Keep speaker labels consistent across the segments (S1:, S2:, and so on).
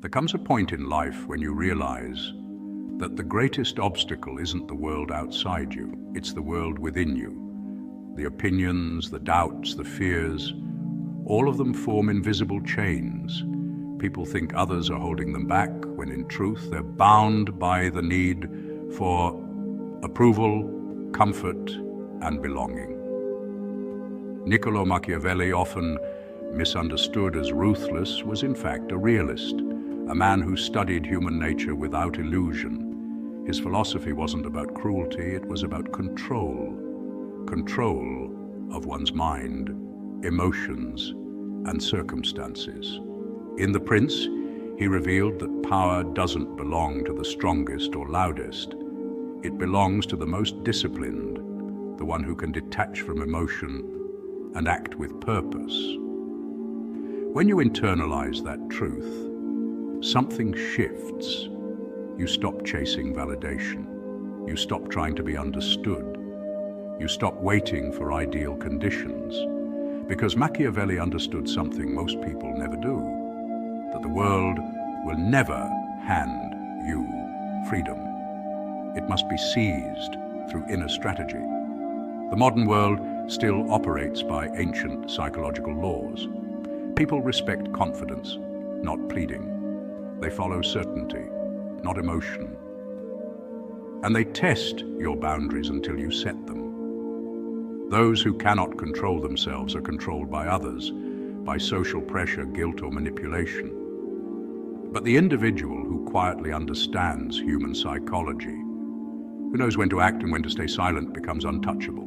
S1: There comes a point in life when you realize that the greatest obstacle isn't the world outside you, it's the world within you. The opinions, the doubts, the fears, all of them form invisible chains. People think others are holding them back, when in truth they're bound by the need for approval, comfort, and belonging. Niccolo Machiavelli, often misunderstood as ruthless, was in fact a realist, a man who studied human nature without illusion. His philosophy wasn't about cruelty, it was about control. Control of one's mind, emotions, and circumstances. In The Prince, he revealed that power doesn't belong to the strongest or loudest. It belongs to the most disciplined, the one who can detach from emotion and act with purpose. When you internalize that truth, something shifts. You stop chasing validation. You stop trying to be understood. You stop waiting for ideal conditions. Because Machiavelli understood something most people never do, that the world will never hand you freedom. It must be seized through inner strategy. The modern world still operates by ancient psychological laws. People respect confidence, not pleading. They follow certainty, not emotion. And they test your boundaries until you set them. Those who cannot control themselves are controlled by others, by social pressure, guilt, or manipulation. But the individual who quietly understands human psychology, who knows when to act and when to stay silent, becomes untouchable.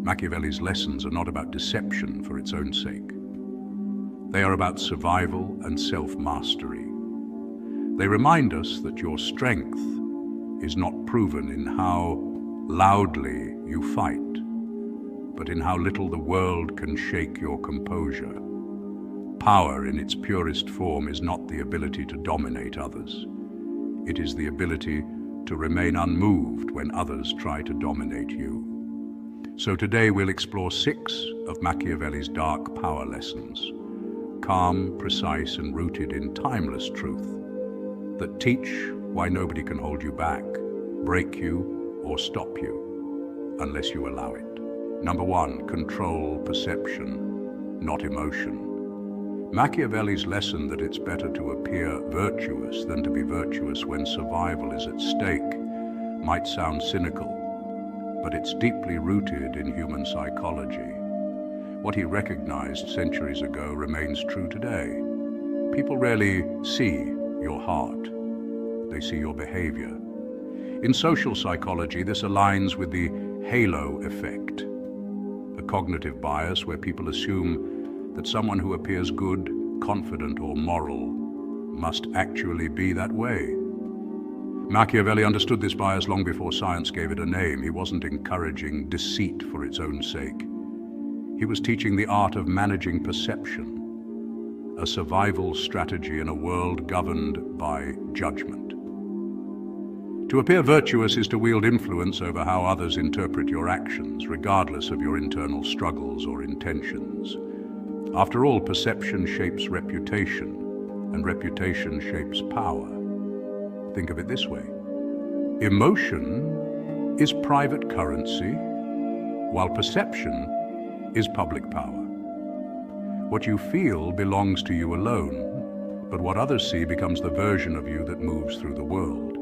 S1: Machiavelli's lessons are not about deception for its own sake. They are about survival and self-mastery. They remind us that your strength is not proven in how loudly you fight, but in how little the world can shake your composure. Power in its purest form is not the ability to dominate others. It is the ability to remain unmoved when others try to dominate you. So today we'll explore 6 of Machiavelli's dark power lessons, calm, precise, and rooted in timeless truth, that teach why nobody can hold you back, break you, or stop you, unless you allow it. Number 1, control perception, not emotion. Machiavelli's lesson that it's better to appear virtuous than to be virtuous when survival is at stake might sound cynical, but it's deeply rooted in human psychology. What he recognized centuries ago remains true today. People rarely see your heart, they see your behavior. In social psychology, this aligns with the halo effect, a cognitive bias where people assume that someone who appears good, confident, or moral must actually be that way. Machiavelli understood this bias long before science gave it a name. He wasn't encouraging deceit for its own sake. He was teaching the art of managing perception, a survival strategy in a world governed by judgment. To appear virtuous is to wield influence over how others interpret your actions, regardless of your internal struggles or intentions. After all, perception shapes reputation, and reputation shapes power. Think of it this way. Emotion is private currency, while perception is public power. What you feel belongs to you alone, but what others see becomes the version of you that moves through the world.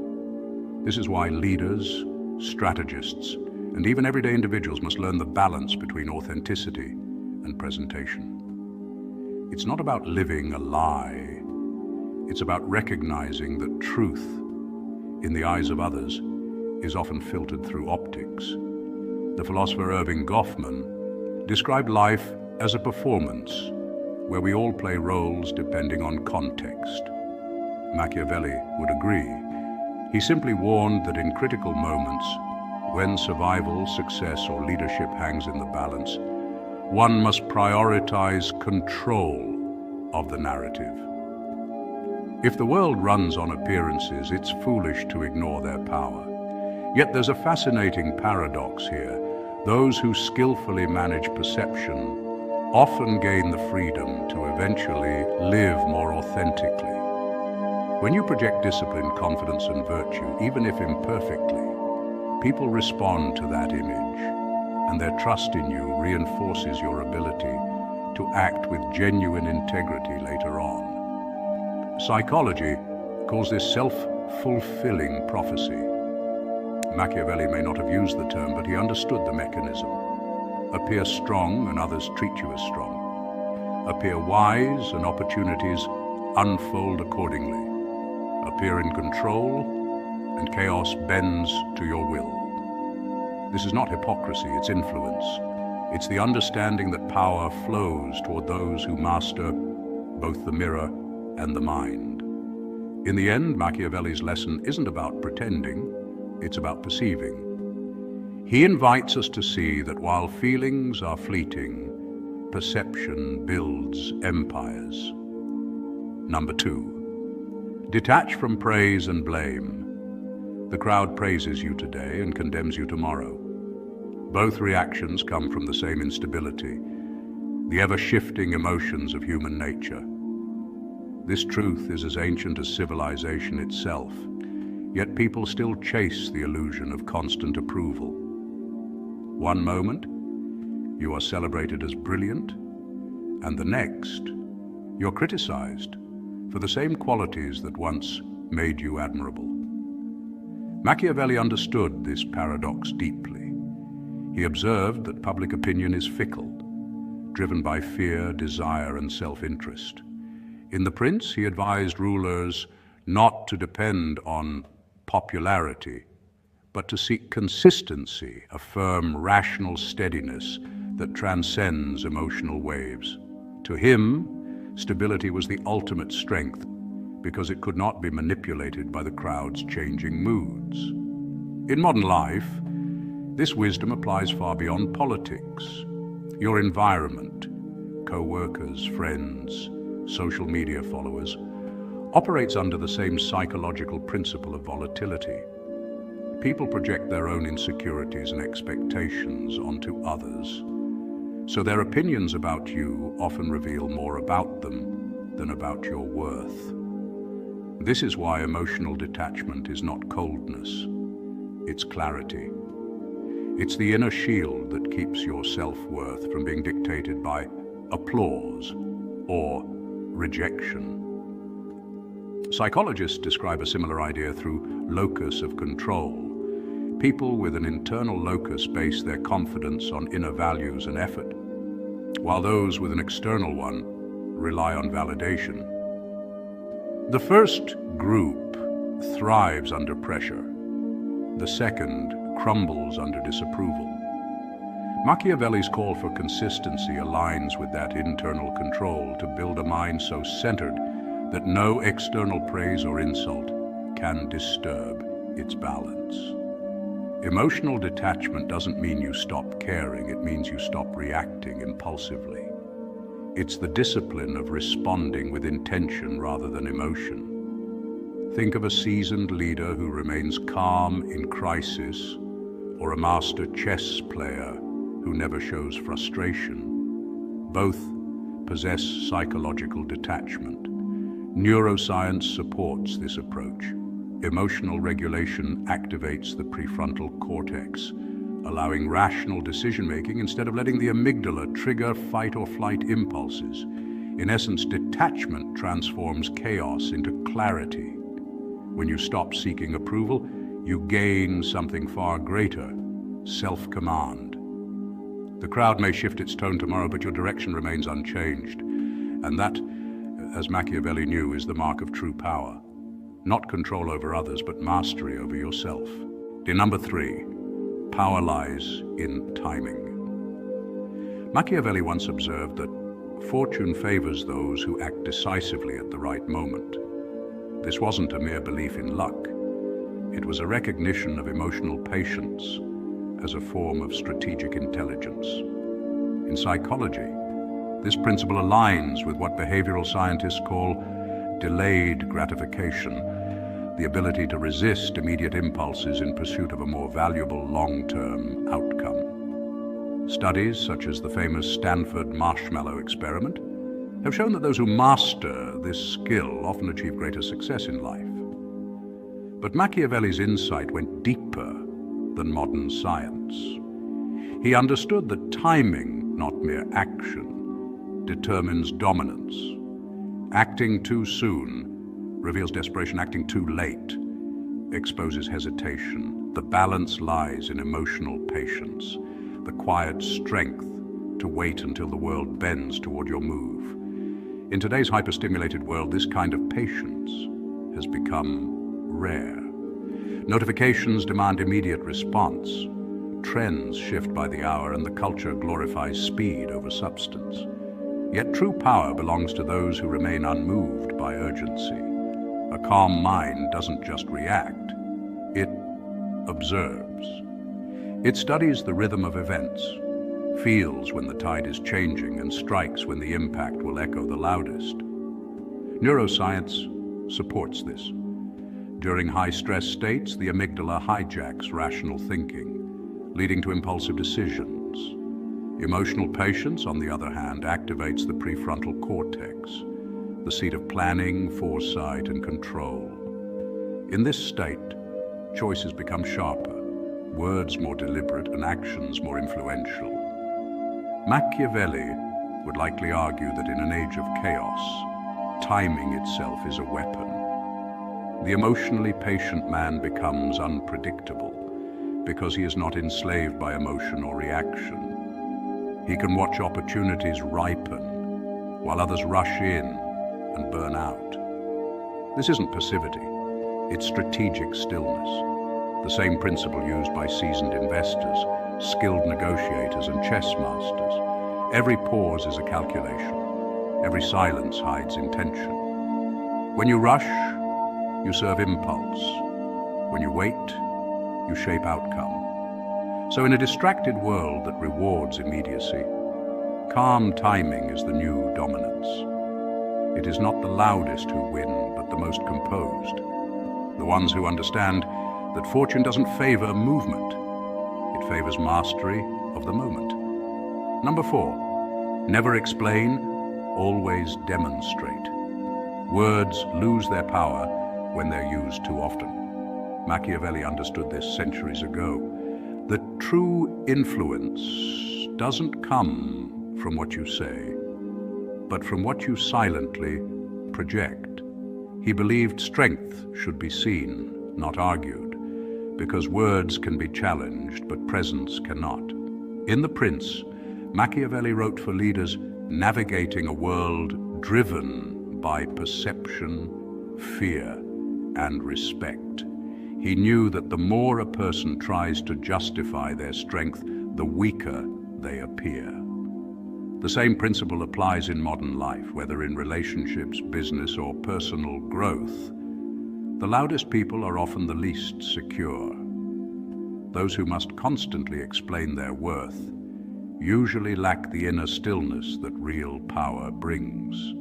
S1: This is why leaders, strategists, and even everyday individuals must learn the balance between authenticity and presentation. It's not about living a lie. It's about recognizing that truth, in the eyes of others, is often filtered through optics. The philosopher Erving Goffman described life as a performance where we all play roles depending on context. Machiavelli would agree. He simply warned that in critical moments, when survival, success, or leadership hangs in the balance, one must prioritize control of the narrative. If the world runs on appearances, it's foolish to ignore their power. Yet there's a fascinating paradox here. Those who skillfully manage perception often gain the freedom to eventually live more authentically. When you project discipline, confidence, and virtue, even if imperfectly, people respond to that image, and their trust in you reinforces your ability to act with genuine integrity later on. Psychology calls this self-fulfilling prophecy. Machiavelli may not have used the term, but he understood the mechanism. Appear strong and others treat you as strong. Appear wise and opportunities unfold accordingly. Appear in control and chaos bends to your will. This is not hypocrisy, it's influence. It's the understanding that power flows toward those who master both the mirror and the mind. In the end, Machiavelli's lesson isn't about pretending, it's about perceiving. He invites us to see that while feelings are fleeting, perception builds empires. Number 2, detach from praise and blame. The crowd praises you today and condemns you tomorrow. Both reactions come from the same instability, the ever-shifting emotions of human nature. This truth is as ancient as civilization itself, yet people still chase the illusion of constant approval. One moment, you are celebrated as brilliant, and the next, you're criticized for the same qualities that once made you admirable. Machiavelli understood this paradox deeply. He observed that public opinion is fickle, driven by fear, desire, and self-interest. In The Prince, he advised rulers not to depend on popularity, but to seek consistency, a firm, rational steadiness that transcends emotional waves. To him, stability was the ultimate strength because it could not be manipulated by the crowd's changing moods. In modern life, this wisdom applies far beyond politics. Your environment, co-workers, friends, social media followers, operates under the same psychological principle of volatility. People project their own insecurities and expectations onto others, so their opinions about you often reveal more about them than about your worth. This is why emotional detachment is not coldness, it's clarity. It's the inner shield that keeps your self-worth from being dictated by applause or rejection. Psychologists describe a similar idea through locus of control. People with an internal locus base their confidence on inner values and effort, while those with an external one rely on validation. The first group thrives under pressure. The second crumbles under disapproval. Machiavelli's call for consistency aligns with that internal control to build a mind so centered that no external praise or insult can disturb its balance. Emotional detachment doesn't mean you stop caring, it means you stop reacting impulsively. It's the discipline of responding with intention rather than emotion. Think of a seasoned leader who remains calm in crisis, or a master chess player who never shows frustration. Both possess psychological detachment. Neuroscience supports this approach. Emotional regulation activates the prefrontal cortex, allowing rational decision-making instead of letting the amygdala trigger fight or flight impulses. In essence, detachment transforms chaos into clarity. When you stop seeking approval, you gain something far greater, self-command. The crowd may shift its tone tomorrow, but your direction remains unchanged. And that, as Machiavelli knew, is the mark of true power. Not control over others, but mastery over yourself. Number 3, power lies in timing. Machiavelli once observed that fortune favors those who act decisively at the right moment. This wasn't a mere belief in luck. It was a recognition of emotional patience as a form of strategic intelligence. In psychology, this principle aligns with what behavioral scientists call delayed gratification, the ability to resist immediate impulses in pursuit of a more valuable long-term outcome. Studies, such as the famous Stanford marshmallow experiment, have shown that those who master this skill often achieve greater success in life. But Machiavelli's insight went deeper than modern science. He understood that timing, not mere action, determines dominance. Acting too soon reveals desperation. Acting too late exposes hesitation. The balance lies in emotional patience, the quiet strength to wait until the world bends toward your move. In today's hyper-stimulated world, this kind of patience has become rare. Notifications demand immediate response. Trends shift by the hour, and the culture glorifies speed over substance. Yet true power belongs to those who remain unmoved by urgency. A calm mind doesn't just react, it observes. It studies the rhythm of events, feels when the tide is changing, and strikes when the impact will echo the loudest. Neuroscience supports this. During high-stress states, the amygdala hijacks rational thinking, leading to impulsive decisions. Emotional patience, on the other hand, activates the prefrontal cortex, the seat of planning, foresight, and control. In this state, choices become sharper, words more deliberate, and actions more influential. Machiavelli would likely argue that in an age of chaos, timing itself is a weapon. The emotionally patient man becomes unpredictable because he is not enslaved by emotion or reaction. He can watch opportunities ripen while others rush in and burn out. This isn't passivity, it's strategic stillness. The same principle used by seasoned investors, skilled negotiators, and chess masters. Every pause is a calculation. Every silence hides intention. When you rush, you serve impulse. When you wait, you shape outcome. So in a distracted world that rewards immediacy, calm timing is the new dominance. It is not the loudest who win, but the most composed. The ones who understand that fortune doesn't favor movement. It favors mastery of the moment. Number 4, never explain, always demonstrate. Words lose their power when they're used too often. Machiavelli understood this centuries ago. The true influence doesn't come from what you say, but from what you silently project. He believed strength should be seen, not argued, because words can be challenged, but presence cannot. In The Prince, Machiavelli wrote for leaders navigating a world driven by perception, fear, and respect. He knew that the more a person tries to justify their strength, the weaker they appear. The same principle applies in modern life, whether in relationships, business, or personal growth. The loudest people are often the least secure. Those who must constantly explain their worth usually lack the inner stillness that real power brings.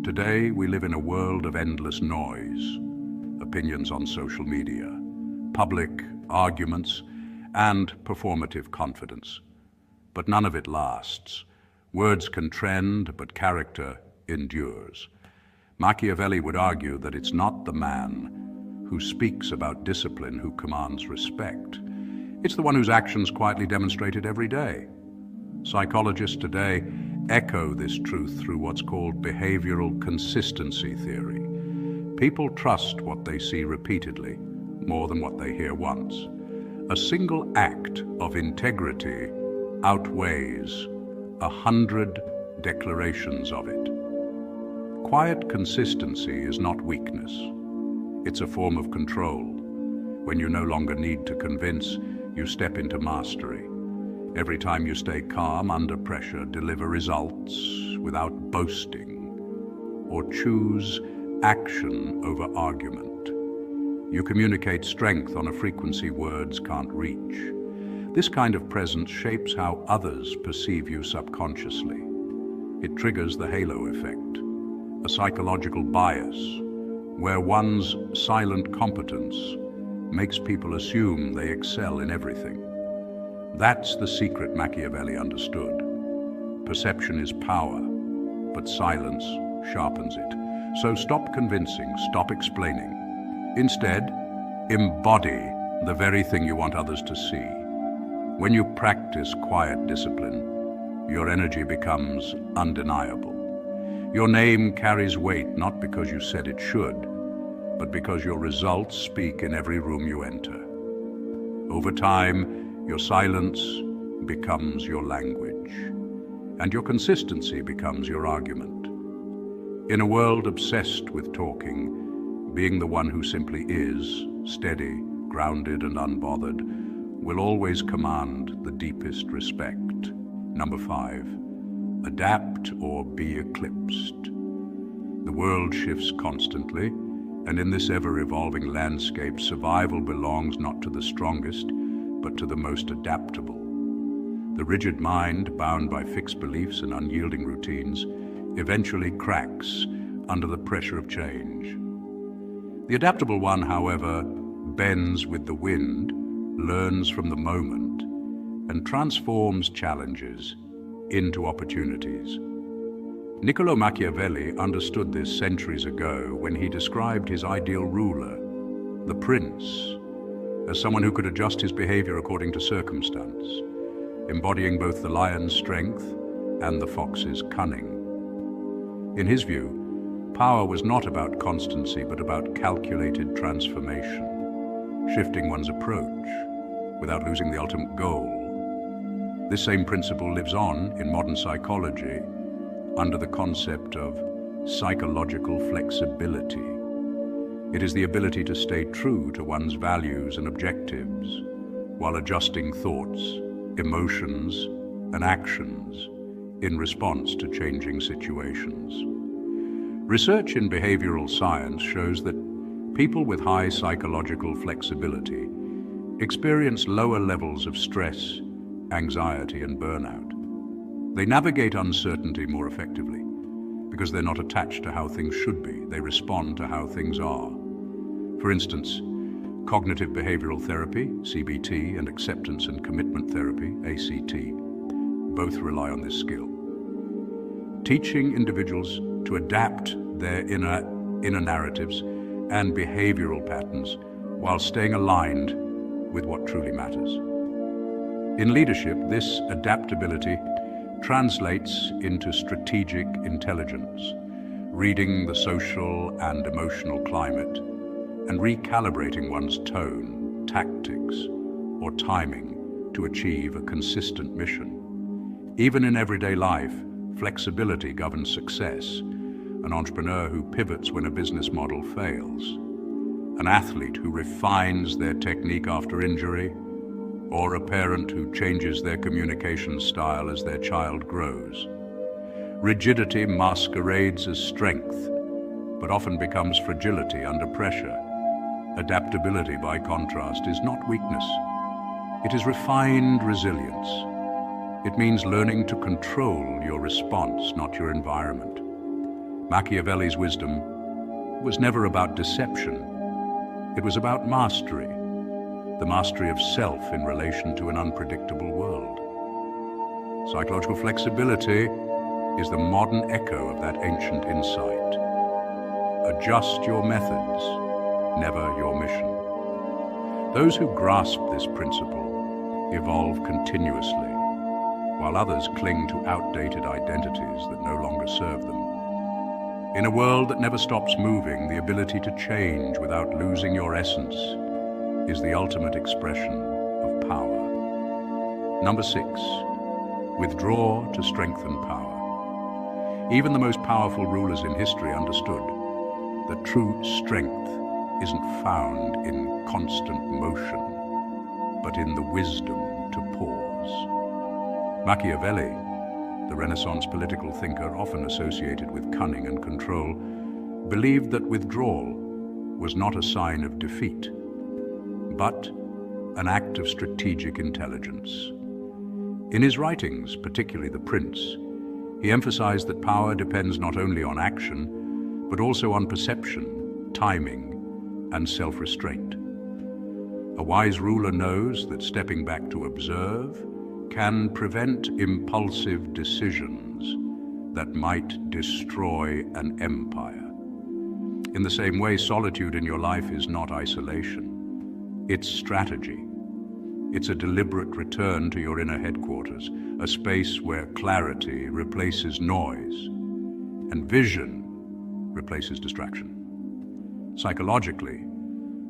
S1: Today, we live in a world of endless noise, opinions on social media, public arguments, and performative confidence. But none of it lasts. Words can trend, but character endures. Machiavelli would argue that it's not the man who speaks about discipline who commands respect. It's the one whose actions quietly demonstrate it every day. Psychologists today echo this truth through what's called behavioral consistency theory. People trust what they see repeatedly, more than what they hear once. A single act of integrity outweighs 100 declarations of it. Quiet consistency is not weakness. It's a form of control. When you no longer need to convince, you step into mastery. Every time you stay calm under pressure, deliver results without boasting, or choose action over argument, you communicate strength on a frequency words can't reach. This kind of presence shapes how others perceive you subconsciously. It triggers the halo effect, a psychological bias, where one's silent competence makes people assume they excel in everything. That's the secret Machiavelli understood. Perception is power, but silence sharpens it. So stop convincing, stop explaining. Instead, embody the very thing you want others to see. When you practice quiet discipline, your energy becomes undeniable. Your name carries weight not because you said it should, but because your results speak in every room you enter. Over time, your silence becomes your language, and your consistency becomes your argument. In a world obsessed with talking, being the one who simply is, steady, grounded and unbothered, will always command the deepest respect. Number 5, adapt or be eclipsed. The world shifts constantly, and in this ever-evolving landscape, survival belongs not to the strongest, but to the most adaptable. The rigid mind, bound by fixed beliefs and unyielding routines, eventually cracks under the pressure of change. The adaptable one, however, bends with the wind, learns from the moment, and transforms challenges into opportunities. Niccolo Machiavelli understood this centuries ago when he described his ideal ruler, the prince, as someone who could adjust his behavior according to circumstance, embodying both the lion's strength and the fox's cunning. In his view, power was not about constancy, but about calculated transformation, shifting one's approach without losing the ultimate goal. This same principle lives on in modern psychology under the concept of psychological flexibility. It is the ability to stay true to one's values and objectives while adjusting thoughts, emotions, and actions in response to changing situations. Research in behavioral science shows that people with high psychological flexibility experience lower levels of stress, anxiety, and burnout. They navigate uncertainty more effectively because they're not attached to how things should be. They respond to how things are. For instance, cognitive behavioral therapy, CBT, and acceptance and commitment therapy, ACT, both rely on this skill. Teaching individuals to adapt their inner narratives and behavioral patterns while staying aligned with what truly matters. In leadership, this adaptability translates into strategic intelligence, reading the social and emotional climate and recalibrating one's tone, tactics, or timing to achieve a consistent mission. Even in everyday life, flexibility governs success. An entrepreneur who pivots when a business model fails, an athlete who refines their technique after injury, or a parent who changes their communication style as their child grows. Rigidity masquerades as strength, but often becomes fragility under pressure. Adaptability, by contrast, is not weakness. It is refined resilience. It means learning to control your response, not your environment. Machiavelli's wisdom was never about deception. It was about mastery, the mastery of self in relation to an unpredictable world. Psychological flexibility is the modern echo of that ancient insight. Adjust your methods, never your mission. Those who grasp this principle evolve continuously, while others cling to outdated identities that no longer serve them. In a world that never stops moving, the ability to change without losing your essence is the ultimate expression of power. Number 6, withdraw to strengthen power. Even the most powerful rulers in history understood that true strength isn't found in constant motion, but in the wisdom to pause. Machiavelli, the Renaissance political thinker often associated with cunning and control, believed that withdrawal was not a sign of defeat, but an act of strategic intelligence. In his writings, particularly The Prince, he emphasized that power depends not only on action, but also on perception, timing, and self-restraint. A wise ruler knows that stepping back to observe, can prevent impulsive decisions that might destroy an empire. In the same way, solitude in your life is not isolation. It's strategy. It's a deliberate return to your inner headquarters, a space where clarity replaces noise and vision replaces distraction. Psychologically,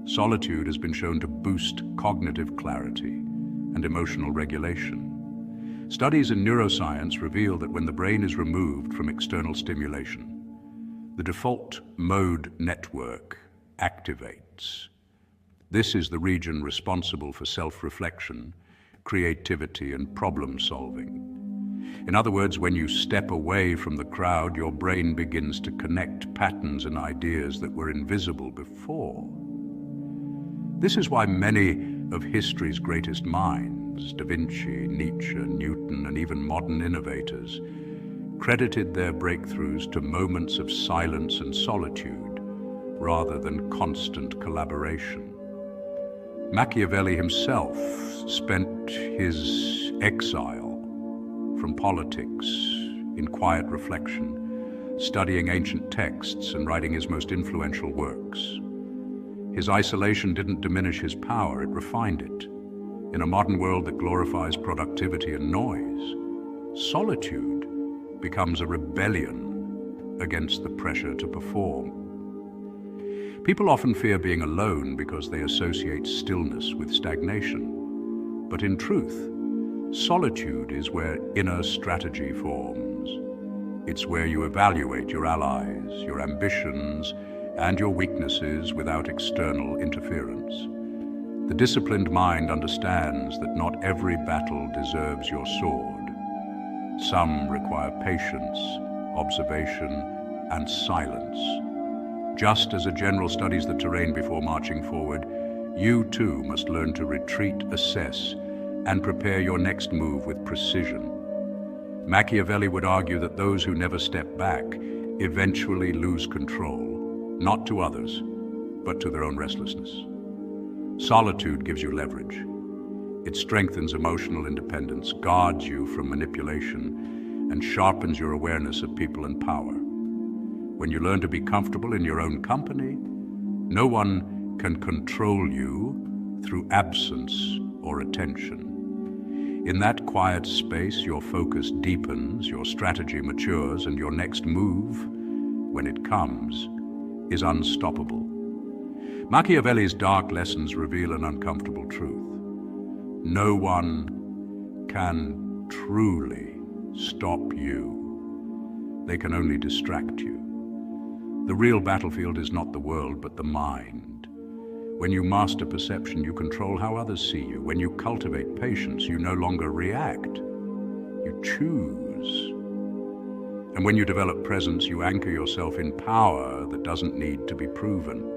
S1: solitude has been shown to boost cognitive clarity and emotional regulation. Studies in neuroscience reveal that when the brain is removed from external stimulation, the default mode network activates. This is the region responsible for self-reflection, creativity, and problem-solving. In other words, when you step away from the crowd, your brain begins to connect patterns and ideas that were invisible before. This is why many of history's greatest minds, Da Vinci, Nietzsche, Newton, and even modern innovators, credited their breakthroughs to moments of silence and solitude rather than constant collaboration. Machiavelli himself spent his exile from politics in quiet reflection, studying ancient texts and writing his most influential works. His isolation didn't diminish his power, it refined it. In a modern world that glorifies productivity and noise, solitude becomes a rebellion against the pressure to perform. People often fear being alone because they associate stillness with stagnation. But in truth, solitude is where inner strategy forms. It's where you evaluate your allies, your ambitions, and your weaknesses without external interference. The disciplined mind understands that not every battle deserves your sword. Some require patience, observation, and silence. Just as a general studies the terrain before marching forward, you too must learn to retreat, assess, and prepare your next move with precision. Machiavelli would argue that those who never step back eventually lose control, not to others, but to their own restlessness. Solitude gives you leverage. It strengthens emotional independence, guards you from manipulation, and sharpens your awareness of people and power. When you learn to be comfortable in your own company, no one can control you through absence or attention. In that quiet space, your focus deepens, your strategy matures, and your next move, when it comes, is unstoppable. Machiavelli's dark lessons reveal an uncomfortable truth. No one can truly stop you. They can only distract you. The real battlefield is not the world, but the mind. When you master perception, you control how others see you. When you cultivate patience, you no longer react. You choose. And when you develop presence, you anchor yourself in power that doesn't need to be proven.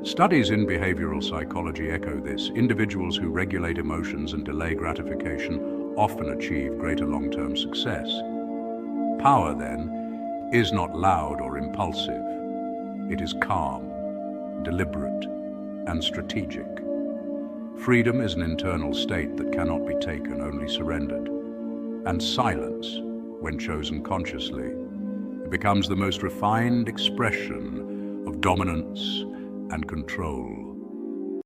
S1: Studies in behavioral psychology echo this. Individuals who regulate emotions and delay gratification often achieve greater long-term success. Power, then, is not loud or impulsive. It is calm, deliberate, and strategic. Freedom is an internal state that cannot be taken, only surrendered. And silence, when chosen consciously, becomes the most refined expression of dominance and control.